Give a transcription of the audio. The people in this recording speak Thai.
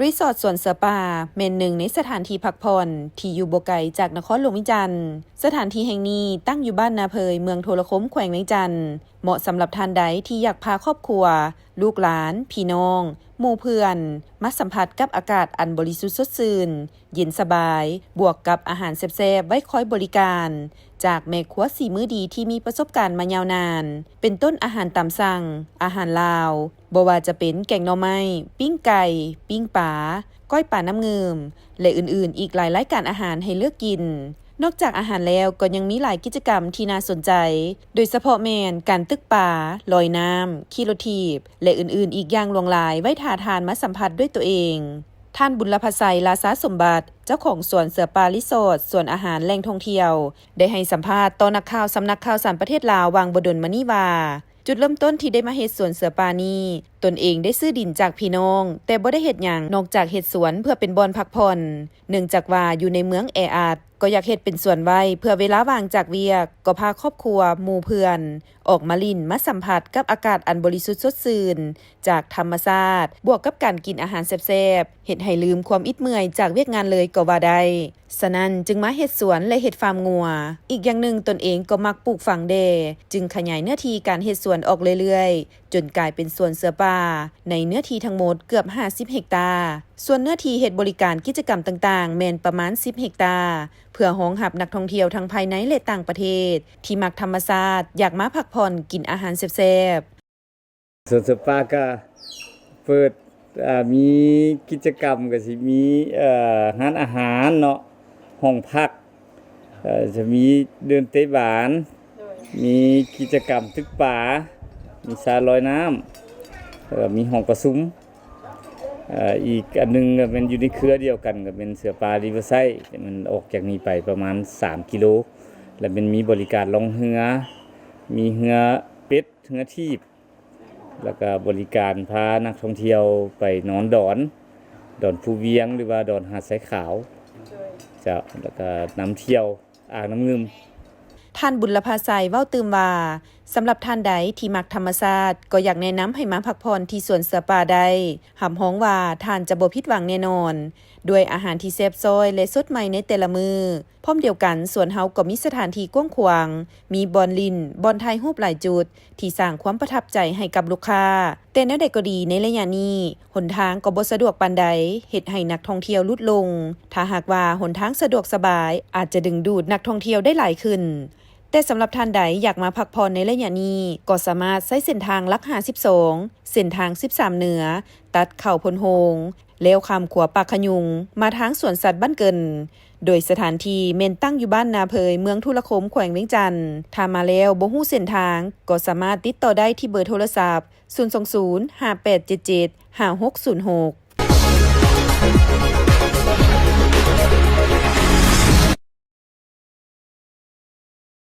รีสอร์ทสวนเสือป่าเป็นหนึ่งในสถานที่พักผ่อนที่อยู่บ่ไกลจากนครหลวงวิจันทร์สถานที่แห่งนี้ตั้งอยู่บ้านนาเพยเมืองโทรคมแขวงเวียงจันทร์เหมาะสำหรับท่านใดที่อยากพาครอบครัวลูกหลานพี่น้องหมู่เพื่อนมาสัมผัสกับอากาศอันบริสุทธิ์สดชื่นเย็นสบายบวกกับอาหารแซ่บๆไว้คอยบริการจากแม่ครัวสีมือดีที่มีประสบการณ์มายาวนานเป็นต้นอาหารตามสั่งอาหารลาวบ่ว่าจะเป็นแกงหน่อไม้ปิ้งไก่ปิ้งปลาก้อยป่าน้ำเงิมและอื่นๆอีกหลายรายการอาหารให้เลือกกินนอกจากอาหารแล้วก็ยังมีหลายกิจกรรมที่น่าสนใจโดยเฉพาะแมนการตึกป่าลอยน้ำขี่รถถีบและอื่นๆอีกอย่างหลวงหลายไว้ท้าทานมาสัมผัสด้วยตัวเองท่านบุญลภไสยลาซาสมบัติเจ้าของสวนเสือป่ารีสอร์ทสวนอาหารแหล่งท่องเที่ยวได้ให้สัมภาษณ์ต่อนักข่าวสำนักข่าวสารประเทศลาววังบดลมณีว่าจุดเริ่มต้นที่ได้มาเฮ็ดสวนเสือป่านี้ตนเองได้ซื้อดินจากพี่น้องแต่บ่ได้เฮ็ดหยังนอกจากเฮ็ดสวนเพื่อเป็นบ่อนพักผ่อนเนื่องจากว่าอยู่ในเมืองแออัดก็อยากเฮ็ดเป็นสวนไว้เพื่อเวลาว่างจากเวียกก็พาครอบครัวหมู่เพื่อนออกมาลิ้นมาสัมผัสกับอากาศอันบริสุทธิ์สดชื่นจากธรรมชาติบวกกับการกินอาหารแซ่บๆเฮ็ดให้ลืมความอิดเมื่อยจากเวียกงานเลยก็ว่าได้ฉะนั้นจึงมาเฮ็ดสวนและเฮ็ดฟาร์มงัวอีกอย่างหนึ่งตนเองก็มักปลูกฝังเดจึงขยายเนื้อที่การเฮ็ดสวนออกเรื่อยๆจนกลายเป็นสวนเสือป่าในเนื้อที่ทั้งหมดเกือบ50เฮกตาร์ส่วนเนื้อที่เฮ็ดบริการกิจกรรมต่างๆแม่นประมาณ10เฮกตาร์เพื่อรองรับนักท่องเที่ยวทั้งภายในและต่างประเทศที่มักธรรมชาติอยากมาพักผ่อนกินอาหารแซ่บสวนเสือป่าก็เปิดมีกิจกรรมก็สิมีร้านอาหารเนาะห้องพักจะมีเดินเตะบานมีกิจกรรมตึกป่ามีสระลอยน้ำมีห้องประชุมอีกอันนึงก็เป็นอยู่ในเครือเดียวกันก็เป็นเสือป่าริเวอร์ไซด์มันออกจากนี้ไปประมาณ3กิโลแล้วมันมีบริการล่องเรือมีเรือเป็ดเรือทีบแล้วก็บริการพานักท่องเที่ยวไปนอนดอนภูเวียงหรือว่าดอนหาดทรายขาวจะแล้วก็น้ำเที่ยวอ่างน้ำงึมท่านบุญลภาไสยเว้าตื่มว่าสำหรับท่านใดที่มักธรรมชาติก็อยากแนะนำให้มาพักผ่อนที่สวนเสือป่าได้หำฮ้องว่าท่านจะบ่ผิดหวังแน่นอนด้วยอาหารที่แซ่บซ้อยและสดใหม่ในแต่ละมือพร้อมเดียวกันสวนเฮาก็มีสถานที่กว้างขวางมีบอนลินบอนถ่ายรูปหลายจุดที่สร้างความประทับใจให้กับลูกค้าแต่แนวใดก็ดีในระยะนี้หนทางก็บ่สะดวกปานใดเฮ็ดให้นักท่องเที่ยวลดลงถ้าหากว่าหนทางสะดวกสบายอาจจะดึงดูดนักท่องเที่ยวได้หลายขึ้นแต่สำหรับท่านใดอยากมาพักผ่อนในระยะนี้ก็สามารถใช้เส้นทางลัก52เส้นทาง13เหนือตัดเข้าพลโฮงแล้วข้ามขัวปากขยุงมาทางสวนสัตว์บ้านเกินโดยสถานที่เมนตั้งอยู่บ้านนาเพยเมืองทุรคมแขวงเวียงจันทน์ถ้ามาแล้วบ่ฮู้เส้นทางก็สามารถติดต่อได้ที่เบอร์โทรศัพท์020 5877 5606